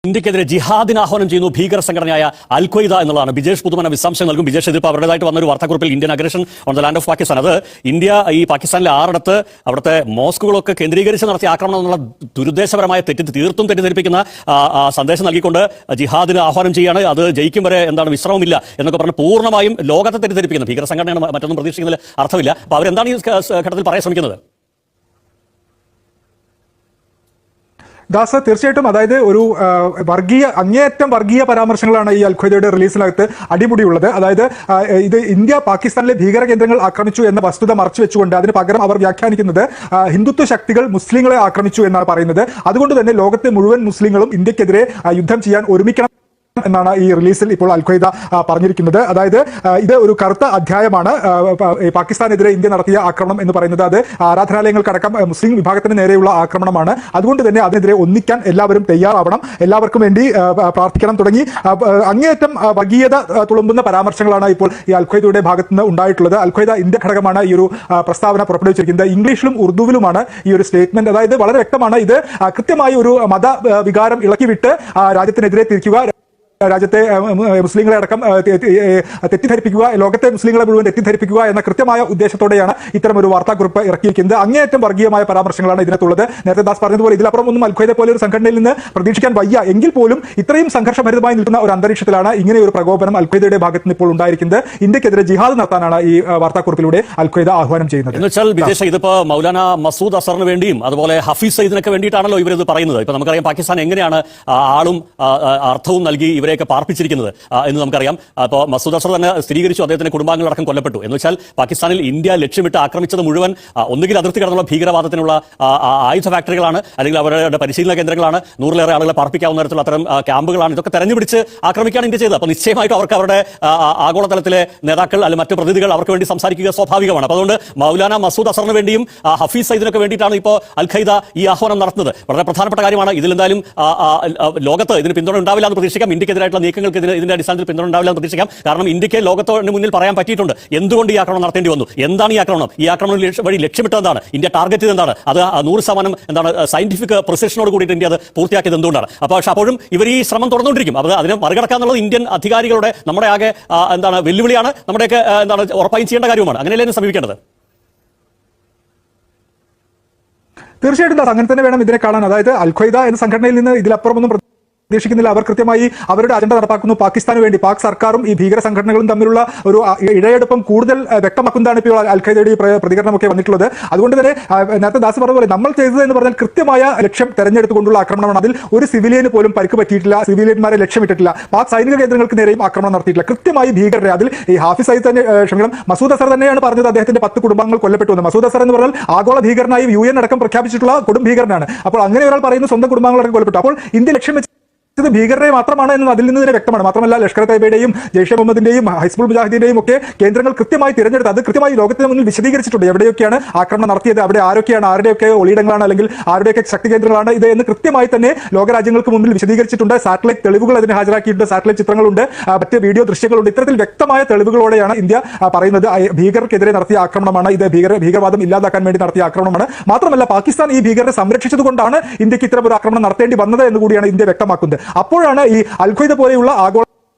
ഇന്ത്യക്കെതിരെ ജിഹാദിന് ആഹ്വാനം ചെയ്യുന്നു ഭീകര സംഘടനയായ അൽ ഖ്വയ്ദ എന്നുള്ളതാണ്. ബിജേഷ് പുതുമന വിശദാംശം നൽകും. ബിജേഷ്, ഇതിപ്പോൾ അവരുടേതായിട്ട് വന്നൊരു വാർത്താക്കുറിപ്പിൽ Indian aggression on the land of Pakistan, അത് ഇന്ത്യ ഈ പാകിസ്ഥാനിലെ 6 അവിടുത്തെ മോസ്കുകളൊക്കെ കേന്ദ്രീകരിച്ച് നടത്തിയ ആക്രമണം എന്നുള്ള ദുരുദ്ദേശപരമായ തീർത്തും തെറ്റിദ്ധരിപ്പിക്കുന്ന സന്ദേശം നൽകിക്കൊണ്ട് ജിഹാദിന് ആഹ്വാനം ചെയ്യാണ്. അത് ജയിക്കും വരെ വിശ്രമമില്ല എന്നൊക്കെ പറഞ്ഞ് പൂർണ്ണമായും ലോകത്തെ തെറ്റിദ്ധരിപ്പിക്കുന്ന ഭീകര സംഘടനയാണ്. മറ്റൊന്നും പ്രതീക്ഷിക്കുന്നതിൽ അർത്ഥമില്ല. അപ്പോൾ അവരെന്താണ് ഈ ഘട്ടത്തിൽ പറയാൻ ശ്രമിക്കുന്നത്? ദാസ, തീർച്ചയായിട്ടും അതായത് ഒരു അങ്ങേയറ്റം വർഗീയ പരാമർശങ്ങളാണ് ഈ അൽ ഖ്വയ്ദയുടെ റിലീസിനകത്ത് അടിമുടിയുള്ളത്. അതായത് ഇത് ഇന്ത്യ പാകിസ്ഥാനിലെ ഭീകര കേന്ദ്രങ്ങൾ ആക്രമിച്ചു എന്ന വസ്തുത മറച്ചു വെച്ചുകൊണ്ട് അതിന് പകരം അവർ വ്യാഖ്യാനിക്കുന്നത് ഹിന്ദുത്വ ശക്തികൾ മുസ്ലിങ്ങളെ ആക്രമിച്ചു എന്നാണ് പറയുന്നത്. അതുകൊണ്ട് തന്നെ ലോകത്തെ മുഴുവൻ മുസ്ലിങ്ങളും ഇന്ത്യക്കെതിരെ യുദ്ധം ചെയ്യാൻ ഒരുമിക്കണം എന്നാണ് ഈ റിലീസിൽ ഇപ്പോൾ അൽ ഖ്വയ്ദ പറഞ്ഞിരിക്കുന്നത്. അതായത് ഇത് ഒരു കറുത്ത അധ്യായമാണ്. പാകിസ്ഥാനെതിരെ ഇന്ത്യ നടത്തിയ ആക്രമണം എന്ന് പറയുന്നത് അത് ആരാധനാലയങ്ങൾക്കടക്കം മുസ്ലിം വിഭാഗത്തിന് നേരെയുള്ള ആക്രമണമാണ്. അതുകൊണ്ട് തന്നെ അതിനെതിരെ ഒന്നിക്കാൻ എല്ലാവരും തയ്യാറാവണം, എല്ലാവർക്കും വേണ്ടി പ്രാർത്ഥിക്കണം തുടങ്ങി അങ്ങേയറ്റം വർഗീയത തുളുമ്പുന്ന പരാമർശങ്ങളാണ് ഇപ്പോൾ ഈ അൽ ഖ്വയ്ദയുടെ ഭാഗത്ത് നിന്ന് ഉണ്ടായിട്ടുള്ളത്. അൽ ഖ്വയ്ദ ഇന്ത്യ ഘടകമാണ് ഈ ഒരു പ്രസ്താവന പുറപ്പെടുവിച്ചിരിക്കുന്നത്. ഇംഗ്ലീഷിലും ഉറുദുവിലുമാണ് ഈ ഒരു സ്റ്റേറ്റ്മെന്റ്. അതായത് വളരെ വ്യക്തമാണ്, ഇത് കൃത്യമായി ഒരു മത വികാരം ഇളക്കിവിട്ട് രാജ്യത്തിനെതിരെ തിരിക്കുക, രാജ്യത്തെ മുസ്ലിങ്ങളെ അടക്കം തെറ്റിദ്ധരിപ്പിക്കുക, ലോകത്തെ മുസ്ലിങ്ങളെ മുഴുവൻ തെറ്റിദ്ധരിപ്പിക്കുക എന്ന കൃത്യമായ ഉദ്ദേശത്തോടെയാണ് ഇത്തരം ഒരു വാർത്താക്കുറിപ്പ് ഇറക്കിയിരിക്കുന്നത്. അങ്ങേയറ്റം വർഗീയമായ പരാമർശങ്ങളാണ് ഇതിനകത്തുള്ളത്. നേരത്തെ ദാസ് പറഞ്ഞതുപോലെ ഇതിലപ്പുറം ഒന്നും അൽ ഖ്വയ്ദ പോലെ ഒരു സംഘടനയിൽ നിന്ന് പ്രതീക്ഷിക്കാൻ വയ്യ. എങ്കിൽ പോലും ഇത്രയും സംഘർഷഭരിതമായി നിൽക്കുന്ന ഒരു അന്തരീക്ഷത്തിലാണ് ഇങ്ങനെ ഒരു പ്രകോപനം അൽ ഖ്വയ്ദയുടെ ഭാഗത്ത് നിന്ന് ഇപ്പോൾ ഉണ്ടായിരിക്കുന്നത്. ഇന്ത്യക്കെതിരെ ജിഹാദ് നടത്താനാണ് ഈ വാർത്താക്കുറിപ്പിലൂടെ അൽ ഖ്വയ്ദ ആഹ്വാനം ചെയ്യുന്നത്. എന്നുവെച്ചാൽ വിദേശ ഇതിപ്പോ മൗലാന മസൂദ് അസറിന് വേണ്ടിയും അതുപോലെ ഹഫീസ് സയ്യിദിനൊക്കെ വേണ്ടിയിട്ടാണല്ലോ ഇവരിത് പറയുന്നത്. ഇപ്പൊ നമുക്കറിയാം പാകിസ്ഥാൻ എങ്ങനെയാണ് ആളും അർത്ഥവും നൽകി ഇവരെയൊക്കെ പാർപ്പിച്ചിരിക്കുന്നത് എന്ന് നമുക്കറിയാം. അപ്പോൾ മസൂദ് അസർ തന്നെ സ്ഥിരീകരിച്ചു, അദ്ദേഹത്തിന്റെ കുടുംബാംഗങ്ങളടക്കം കൊല്ലപ്പെട്ടു. എന്ന് വെച്ചാൽ പാകിസ്ഥാനിൽ ഇന്ത്യ ലക്ഷ്യമിട്ട് ആക്രമിച്ചത് മുഴുവൻ ഒന്നുകിൽ അതിർത്തി കടന്നുള്ള ഭീകരവാദത്തിനുള്ള ആയുധ ഫാക്ടറികളാണ്, അല്ലെങ്കിൽ അവരുടെ പരിശീലന കേന്ദ്രങ്ങളാണ്, 100-ലേറെ ആളുകളെ പാർപ്പിക്കാവുന്ന തരത്തിലുള്ള അത്തരം ക്യാമ്പുകളാണ്. ഇതൊക്കെ തെരഞ്ഞുപിടിച്ച് ആക്രമിക്കുകയാണ് ഇന്ത്യ ചെയ്തത്. അപ്പോൾ നിശ്ചയമായിട്ടും അവർക്ക് അവരുടെ ആഗോളതലത്തിലെ നേതാക്കൾ അല്ലെങ്കിൽ മറ്റു പ്രതിനിധികൾ അവർക്ക് വേണ്ടി സംസാരിക്കുക സ്വാഭാവികമാണ്. അപ്പോൾ അതുകൊണ്ട് മൗലാന മസൂദ് അസറിന് വേണ്ടിയും ഹഫീസ് സയ്യിദിനൊക്കെ വേണ്ടിയിട്ടാണ് ഇപ്പോൾ അൽ ഖ്വയ്ദ ഈ ആഹ്വാനം നടത്തുന്നത്. വളരെ പ്രധാനപ്പെട്ട കാര്യമാണ്. ഇതിലെന്തായാലും ലോകത്ത് ഇതിന് പിന്തുണ ഉണ്ടാവില്ല എന്ന് പ്രതീക്ഷിക്കാം. ഇന്ത്യക്കെതിരായിട്ടുള്ള നീക്കങ്ങൾക്ക് ഇതിന്റെ അടിസ്ഥാനത്തിൽ പിന്തുണ ഉണ്ടാവില്ല എന്ന് പ്രതീക്ഷിക്കാം. കാരണം ഇന്ത്യക്ക് ലോകത്തിന് മുന്നിൽ പറയാൻ പറ്റിയിട്ടുണ്ട് എന്തുകൊണ്ട് ഈ ആക്രമണം നടത്തേണ്ടി വന്നു, എന്താണ് ഈ ആക്രമണം, ഈ ആക്രമണം വഴി ലക്ഷ്യമിട്ടതെന്താണ്, ഇന്ത്യ ടാർഗറ്റ് ചെയ്തെന്താണ്, അത് 100% സയന്റിഫിക് പ്രിസിഷനോട് കൂടിയിട്ട് ഇന്ത്യ അത് പൂർത്തിയാക്കിയത് എന്തുകൊണ്ടാണ്. പക്ഷേ അപ്പോഴും ഇവർ ഈ ശ്രമം തുടർന്നുകൊണ്ടിരിക്കും. അത് അതിനെ മറികടക്കാന്നുള്ളത് ഇന്ത്യൻ അധികാരികളുടെ നമ്മുടെ ആകെ വെല്ലുവിളിയാണ്, നമ്മുടെയൊക്കെ ഉറപ്പായും ചെയ്യേണ്ട കാര്യമാണ്. അങ്ങനെയല്ലേ സമീപിക്കേണ്ടത്? തീർച്ചയായിട്ടും അങ്ങനെ തന്നെ വേണം ഇതിനെ കാണാൻ. അതായത് അൽ ഖ്വയ്ദ എന്ന സംഘടനയിൽ നിന്ന് ഇതിലപ്പുറമൊന്നും പ്രതീക്ഷിക്കുന്നില്ല. അവർ കൃത്യമായി അവരുടെ അജണ്ട നടപ്പാക്കുന്നു. പാകിസ്ഥാന് വേണ്ടി പാക് സർക്കാരും ഈ ഭീകര സംഘടനകളും തമ്മിലുള്ള ഒരു ഇഴയെടുപ്പം കൂടുതൽ വ്യക്തമാക്കുന്നതാണ് ഇപ്പോൾ അൽ ഖ്വയ്ദയുടെ പ്രതികരണമൊക്കെ വന്നിട്ടുള്ളത്. അതുകൊണ്ട് തന്നെ നേരത്തെ ദാസ് പറഞ്ഞ പോലെ നമ്മൾ ചെയ്തത് എന്ന് പറഞ്ഞാൽ കൃത്യമായ ലക്ഷ്യം തെരഞ്ഞെടുത്തുകൊണ്ടുള്ള ആക്രമണമാണ്. അതിൽ ഒരു സിവിലിയന് പോലും പരിക്ക് പറ്റിയിട്ടില്ല, സിവിലിയന്മാരെ ലക്ഷ്യമിട്ടിട്ടില്ല, പാക് സൈനിക കേന്ദ്രങ്ങൾക്ക് നേരെയും ആക്രമണം നടത്തിയിട്ടില്ല. കൃത്യമായി ഭീകരരെ, അതിൽ ഈ ഹാഫിസ് സയ്യിദ് തന്നെ മസൂദ് അസർ തന്നെയാണ് പറഞ്ഞത് അദ്ദേഹത്തിന്റെ 10 കുടുംബാംഗങ്ങൾ കൊല്ലപ്പെട്ടു എന്ന്. മസൂദ് അസർ എന്ന് പറഞ്ഞാൽ ആഗോള ഭീകരനായി UN അടക്കം പ്രഖ്യാപിച്ചിട്ടുള്ള കൊടും ഭീകരനാണ്. അപ്പോൾ അങ്ങനെ ഒരാൾ പറയുന്നു സ്വന്തം കുടുംബാംഗങ്ങളടക്കം കൊല്ലപ്പെട്ടു. അപ്പോൾ ഇന്ത്യ ലക്ഷ്യം ഭീകരരെ മാത്രമാണ് എന്ന് അതിൽ നിന്ന് തന്നെ വ്യക്തമാണ്. മാത്രമല്ല ലഷ്കർ തൈബയുടെയും ജെയ്ഷെ മുഹമ്മദിന്റെയും ഹിസ്ബുൾ മുജാഹിദിന്റെയും ഒക്കെ കേന്ദ്രങ്ങൾ കൃത്യമായി തിരഞ്ഞെടുത്ത് അത് കൃത്യമായി ലോകത്തിന് മുന്നിൽ വിശദീകരിച്ചിട്ടുണ്ട്. എവിടെയൊക്കെയാണ് ആക്രമണം നടത്തിയത്, അവിടെ ആരൊക്കെയാണ്, ആരുടെയൊക്കെ ഒളിയിടങ്ങളാണ് അല്ലെങ്കിൽ ആരുടെയൊക്കെ ശക്തി കേന്ദ്രങ്ങളാണ് ഇത് എന്ന് കൃത്യമായി തന്നെ ലോകരാജ്യങ്ങൾക്ക് മുന്നിൽ വിശദീകരിച്ചിട്ടുണ്ട്. സാറ്റലൈറ്റ് തെളിവുകൾ അതിന് ഹാജരാക്കിയിട്ടുണ്ട്, സാറ്റലൈറ്റ് ചിത്രങ്ങളുണ്ട്, മറ്റ് വീഡിയോ ദൃശ്യങ്ങളുണ്ട്. ഇത്തരത്തിൽ വ്യക്തമായ തെളിവുകളോടെയാണ് ഇന്ത്യ പറയുന്നത് ഭീകരർക്കെതിരെ നടത്തിയ ആക്രമണമാണ് ഇത്, ഭീകരവാദം ഇല്ലാതാക്കാൻ വേണ്ടി നടത്തിയ ആക്രമണമാണ്. മാത്രമല്ല പാകിസ്ഥാൻ ഈ ഭീകരരെ സംരക്ഷിച്ചതുകൊണ്ടാണ് ഇന്ത്യക്ക് ഇത്തരം ഒരു ആക്രമണം നടത്തേണ്ടി വന്നത് എന്ന് കൂടിയാണ് ഇന്ത്യ വ്യക്തമാക്കുന്നത്. അപ്പോഴാണ് ഈ അൽ ഖ്വയ്ദ പോലെയുള്ള ആഗോള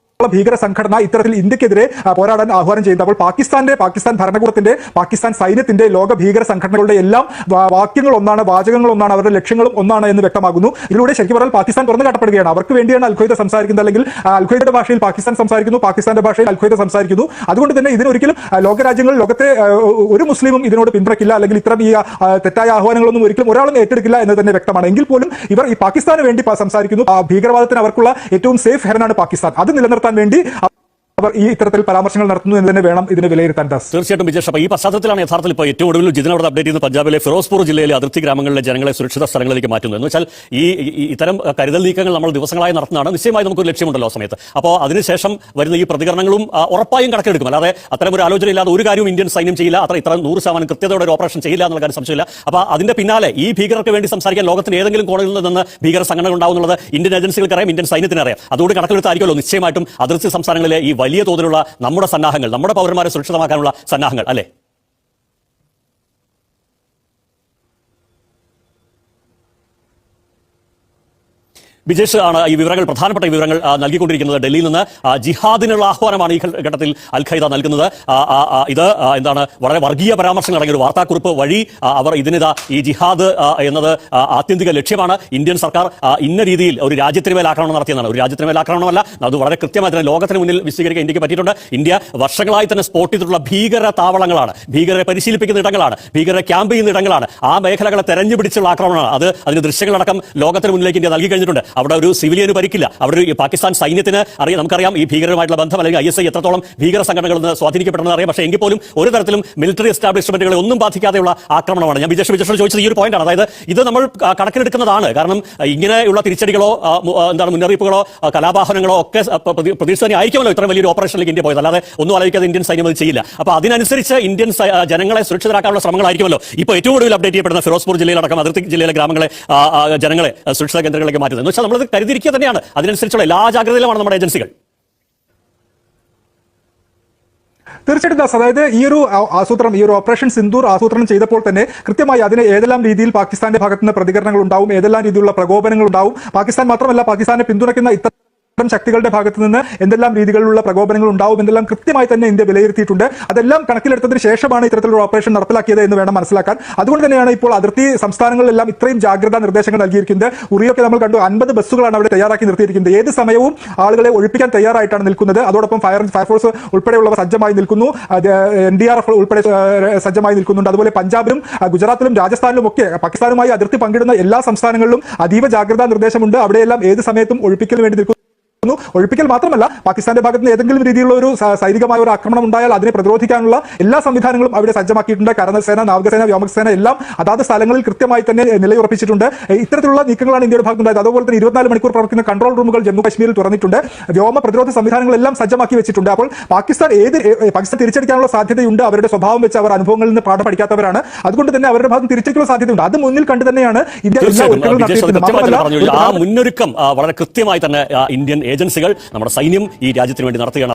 ഭീകര സംഘടന ഇത്തരത്തിൽ ഇന്ത്യക്കെതിരെ പോരാടാൻ ആഹ്വാനം ചെയ്യുന്നത്. അപ്പോൾ പാകിസ്ഥാൻ ഭരണകൂടത്തിന്റെ, പാകിസ്ഥാൻ സൈന്യത്തിന്റെ, ലോക ഭീകര സംഘടനകളുടെ എല്ലാം വാക്യങ്ങൾ ഒന്നാണ്, വാചകങ്ങൾ ഒന്നാണ്, അവരുടെ ലക്ഷ്യങ്ങളും ഒന്നാണ് എന്ന് വ്യക്തമാകുന്നു. ഇതിലൂടെ ശരിക്കും പറഞ്ഞാൽ പാകിസ്ഥാൻ തുറന്നു കാട്ടപ്പെടുകയാണ്. അവർക്ക് വേണ്ടിയാണ് അൽ ഖ്വയ്ദ സംസാരിക്കുന്നത്, അല്ലെങ്കിൽ അൽ ഖ്വയ്ദയുടെ ഭാഷയിൽ പാകിസ്ഥാൻ സംസാരിക്കുന്നു, പാകിസ്ഥാന്റെ ഭാഷയിൽ അൽ ഖ്വയ്ദ സംസാരിക്കുന്നു. അതുകൊണ്ട് തന്നെ ഇതിനൊരിക്കലും ലോകരാജ്യങ്ങൾ, ലോകത്തെ ഒരു മുസ്ലിമും ഇതിനോട് പിന്തുണയ്ക്കില്ല, അല്ലെങ്കിൽ ഇത്തരം ഈ തെറ്റായ ആഹ്വാനങ്ങളൊന്നും ഒരിക്കലും ഒരാളും ഏറ്റെടുക്കില്ല എന്ന് തന്നെ വ്യക്തമാണ്. എങ്കിൽ പോലും ഇവർ ഈ പാകിസ്ഥാന് വേണ്ടി സംസാരിക്കുന്നു. ഭീകരവാദത്തിന് അവർക്കുള്ള ഏറ്റവും സേഫ് ഹെവനാണ് പാകിസ്ഥാൻ. അത് നിലനിർത്താൻ വേണ്ടി അവർ ഈ ഇത്തരത്തിൽ പരാമർശങ്ങൾ നടത്തുന്നു എന്ന് തന്നെ വേണം ഇതിനെ വിലയിരുത്താൻ. തീർച്ചയായിട്ടും വിജേഷ്, ഈ പശ്ചാത്തലത്തിലാണ് യഥാർത്ഥത്തിൽ ഇപ്പോൾ ഏറ്റവും ഒടുവിൽ ജിതിനോട് അപ്ഡേറ്റ് ചെയ്യുന്ന പഞ്ചാബിലെ ഫിറോസ്പൂർ ജില്ലയിലെ അതിർത്തി ഗ്രാമങ്ങളിലെ ജനങ്ങളെ സുരക്ഷിത സ്ഥലങ്ങളിലേക്ക് മാറ്റുന്നു. എന്ന് വെച്ചാൽ ഇത്തരം കരുതൽ നീക്കങ്ങൾ നമ്മൾ ദിവസങ്ങളായി നടത്തുന്നതാണ്. നിശ്ചയമായി നമുക്കൊരു ലക്ഷ്യമുണ്ടല്ലോ ആ സമയത്ത്. അപ്പോൾ അതിനുശേഷം വരുന്ന ഈ പ്രതികരണങ്ങളും ഉറപ്പായും കണക്കെടുക്കും. അല്ലാതെ അത്തരം ഒരു ആലോചന ഇല്ലാതെ ഒരു കാര്യവും ഇന്ത്യൻ സൈന്യം ചെയ്യില്ല. ഇത്ര 100% കൃത്യതയോടെ ഒരു ഓപ്പറേഷൻ ചെയ്യില്ല എന്നുള്ള കാര്യം സംശയമില്ല. അപ്പോൾ അതിന്റെ പിന്നാലെ ഈ ഭീകരർക്ക് വേണ്ടി സംസാരിക്കാൻ ലോകത്തിന് ഏതെങ്കിലും കോണിൽ നിന്ന് ഭീകര സംഘടനകൾ ഉണ്ടാവുന്നുള്ളത് ഇന്ത്യൻ ഏജൻസികൾക്ക് അറിയാം, ഇന്ത്യൻ സൈന്യത്തിന് അറിയാം. അതുകൊണ്ട് കണക്കെടുത്തായിരിക്കുമല്ലോ നിശ്ചയമായിട്ടും അതിർത്തി സംസ്ഥാനങ്ങളിലെ ഈ വലിയ തോതിലുള്ള നമ്മുടെ സന്നാഹങ്ങൾ, നമ്മുടെ പൗരന്മാരെ സുരക്ഷിതമാക്കാനുള്ള സന്നാഹങ്ങൾ അല്ലേ? ബിജേഷ് ആണ് ഈ വിവരങ്ങൾ, പ്രധാനപ്പെട്ട വിവരങ്ങൾ നൽകിക്കൊണ്ടിരിക്കുന്നത്. ഡൽഹിയിൽ നിന്ന് ജിഹാദിനുള്ള ആഹ്വാനമാണ് ഈ ഘട്ടത്തിൽ അൽ ഖൈദ നൽകുന്നത്. ഇത് എന്താണ്, വളരെ വർഗീയ പരാമർശങ്ങൾ അടങ്ങിയ ഒരു വാർത്താക്കുറിപ്പ് വഴി അവർ ഇതിനിതാ ഈ ജിഹാദ് എന്നത് ആത്യന്തിക ലക്ഷ്യമാണ്. ഇന്ത്യൻ സർക്കാർ ഇന്ന രീതിയിൽ ഒരു രാജ്യത്തിന് മേൽ ആക്രമണം നടത്തിയതാണ്. ഒരു രാജ്യത്തിന് മേൽ ആക്രമണമല്ല, അത് വളരെ കൃത്യമായി തന്നെ ലോകത്തിന് മുന്നിൽ വിശദീകരിക്കാൻ ഇന്ത്യക്ക് പറ്റിയിട്ടുണ്ട്. ഇന്ത്യ വർഷങ്ങളായി തന്നെ സ്പോട്ട് ചെയ്തിട്ടുള്ള ഭീകര താവളങ്ങളാണ്, ഭീകരരെ പരിശീലിപ്പിക്കുന്ന ഇടങ്ങളാണ്, ഭീകരരെ ക്യാമ്പ് ചെയ്യുന്ന ഇടങ്ങളാണ്. ആ മേഖലകളെ തെരഞ്ഞുപിടിച്ചുള്ള ആക്രമണമാണ്. അതിന് ദൃശ്യങ്ങളടക്കം ലോകത്തിന് മുന്നിലേക്ക് ഇന്ത്യ നൽകി കഴിഞ്ഞിട്ടുണ്ട്. അവിടെ ഒരു സിവിലിയന് പരിക്കില്ല. അവിടെ ഒരു പാകിസ്ഥാൻ സൈന്യത്തിന് നമുക്കറിയാം ഈ ഭീകരമായിട്ടുള്ള ബന്ധം അല്ലെങ്കിൽ ISI എത്രത്തോളം ഭീകര സംഘടനകളിൽ നിന്ന് സ്വാധീനിക്കപ്പെടുന്നത് അറിയാം. പക്ഷേ എങ്കിൽ പോലും ഒരു തരത്തിലും മിലിറ്ററി എസ്റ്റാബ്ലിഷ്മെന്റുകളെ ഒന്നും ബാധിക്കാതെയുള്ള ആക്രമണമാണ്. ഞാൻ വിജേഷ് ചോദിച്ചത് ഈ ഒരു പോയിന്റാണ്. അതായത് ഇത് നമ്മൾ കണക്കിലെടുക്കുന്നതാണ്. കാരണം ഇങ്ങനെയുള്ള തിരിച്ചടികളോ മുന്നറിയിപ്പുകളോ കലാപാഹനങ്ങളോ ഒക്കെ പ്രതീക്ഷ തന്നെ ആയിരിക്കുമല്ലോ ഇത്രയും വലിയൊരു ഓപ്പറേഷനിലേക്ക് ഇന്ത്യ പോയത്. അല്ലാതെ ഒന്നും ആലോചിക്കാതെ ഇന്ത്യൻ സൈന്യം അത് ചെയ്യില്ല. അപ്പോൾ അതിനനുസരിച്ച് ഇന്ത്യൻ ജനങ്ങളെ സുരക്ഷിതരാക്കാനുള്ള ശ്രമങ്ങളായിരിക്കുമല്ലോ ഇപ്പോൾ ഏറ്റവും കൂടുതൽ അപ്ഡേറ്റ് ചെയ്യപ്പെടുന്ന ഫിറോസ്പൂർ ജില്ലയിലടക്കം അതിർത്തി ജില്ലയിലെ ഗ്രാമങ്ങളെ ജനങ്ങളെ സുരക്ഷിത കേന്ദ്രങ്ങളിലേക്ക് മാറ്റുന്നത്. എന്ന് വെച്ചാൽ നമ്മളത് കരുതിയിരിക്കുക തന്നെയാണ്. അതിനനുസരിച്ചുള്ള എല്ലാ ജാഗ്രതയിലുമാണ് നമ്മുടെ ഏജൻസികൾ. തീർച്ചയായിട്ടും ദാസ്, അതായത് ഈ ഒരു ആസൂത്രണം, ഈ ഒരു ഓപ്പറേഷൻ സിന്ദൂർ ആസൂത്രണം ചെയ്തപ്പോൾ തന്നെ കൃത്യമായി അതിന് ഏതെല്ലാം രീതിയിൽ പാകിസ്ഥാന്റെ ഭാഗത്ത് നിന്ന് പ്രതികരണങ്ങൾ ഉണ്ടാവും, ഏതെല്ലാം രീതിയിലുള്ള പ്രകോപനങ്ങൾ ഉണ്ടാവും, പാകിസ്ഥാൻ മാത്രമല്ല പാകിസ്ഥാനെ പിന്തുണയ്ക്കുന്ന ഇത്തരം ശക്തികളുടെ ഭാഗത്ത് നിന്ന് എന്തെല്ലാം രീതികളിലുള്ള പ്രകോപനങ്ങൾ ഉണ്ടാവും എന്നെല്ലാം കൃത്യമായി തന്നെ ഇന്ത്യ വിലയിരുത്തിയിട്ടുണ്ട്. അതെല്ലാം കണക്കിലെടുത്തതിന് ശേഷമാണ് ഇത്തരത്തിലുള്ള ഓപ്പറേഷൻ നടപ്പിലാക്കിയത് എന്ന് വേണം മനസ്സിലാക്കാൻ. അതുകൊണ്ട് തന്നെയാണ് ഇപ്പോൾ അതിർത്തി സംസ്ഥാനങ്ങളിലെല്ലാം ഇത്രയും ജാഗ്രതാ നിർദ്ദേശങ്ങൾ നൽകിയിരിക്കുന്നത്. ഉറിയൊക്കെ നമ്മൾ കണ്ടു, 50 ബസ്സുകളാണ് അവിടെ തയ്യാറാക്കി നിർത്തിയിരിക്കുന്നത്. ഏത് സമയവും ആളുകളെ ഒഴിപ്പിക്കാൻ തയ്യാറായിട്ടാണ് നിൽക്കുന്നത്. അതോടൊപ്പം ഫയർഫോഴ്സ് ഉൾപ്പെടെയുള്ളവ സജ്ജമായി നിൽക്കുന്നു, NDRF ഉൾപ്പെടെ സജ്ജമായി നിൽക്കുന്നുണ്ട്. അതുപോലെ പഞ്ചാബിലും ഗുജറാത്തിലും രാജസ്ഥാനിലും ഒക്കെ പാകിസ്ഥാനുമായി അതിർത്തി പങ്കിടുന്ന എല്ലാ സംസ്ഥാനങ്ങളിലും അതീവ ജാഗ്രതാ നിർദ്ദേശമുണ്ട്. അവിടെയെല്ലാം ഏത് സമയത്തും ഒഴിപ്പിക്കലിന് വേണ്ടി നിൽക്കുന്നു. ഒഴിപ്പിക്കൽ മാത്രമല്ല, പാകിസ്ഥാന്റെ ഭാഗത്ത് നിന്ന് ഏതെങ്കിലും രീതിയിലുള്ള ഒരു സൈനികമായ ഒരു ആക്രമണം ഉണ്ടായാൽ അതിനെ പ്രതിരോധിക്കാനുള്ള എല്ലാ സംവിധാനങ്ങളും അവിടെ സജ്ജമാക്കിയിട്ടുണ്ട്. കരസേന, നാവികസേന, വ്യോമസേന എല്ലാം അതാത് സ്ഥലങ്ങളിൽ കൃത്യമായി തന്നെ നിലയുറപ്പിച്ചിട്ടുണ്ട്. ഇത്തരത്തിലുള്ള നീക്കങ്ങളാണ് ഇന്ത്യയുടെ ഭാഗത്തുണ്ടായത്. അതുപോലെ തന്നെ 24 മണിക്കൂർ പ്രവർത്തിക്കുന്ന കൺട്രോൾ റൂമുകൾ ജമ്മു കാശ്മീരിൽ തുറന്നിട്ടുണ്ട്. വ്യോമ പ്രതിരോധ സംവിധാനങ്ങളെല്ലാം സജ്ജമാക്കി വെച്ചിട്ടുണ്ട്. അപ്പോൾ പാകിസ്ഥാൻ തിരിച്ചടിക്കാനുള്ള സാധ്യതയുണ്ട്. അവരുടെ സ്വഭാവം വെച്ച് അവർ അനുഭവങ്ങളിൽ നിന്ന് പാഠം പഠിക്കാത്തവരാണ്. അതുകൊണ്ട് തന്നെ അവരുടെ ഭാഗത്ത് തിരിച്ചടിക്കാനുള്ള സാധ്യതയുണ്ട്. അത് മുന്നിൽ കണ്ട് തന്നെയാണ് ഇന്ത്യ മുന്നൊരുക്കം വളരെ കൃത്യമായി തന്നെ ഇന്ത്യൻ ഏജൻസികൾ, നമ്മുടെ സൈന്യം ഈ രാജ്യത്തിന് വേണ്ടി നടത്തുകയാണ്.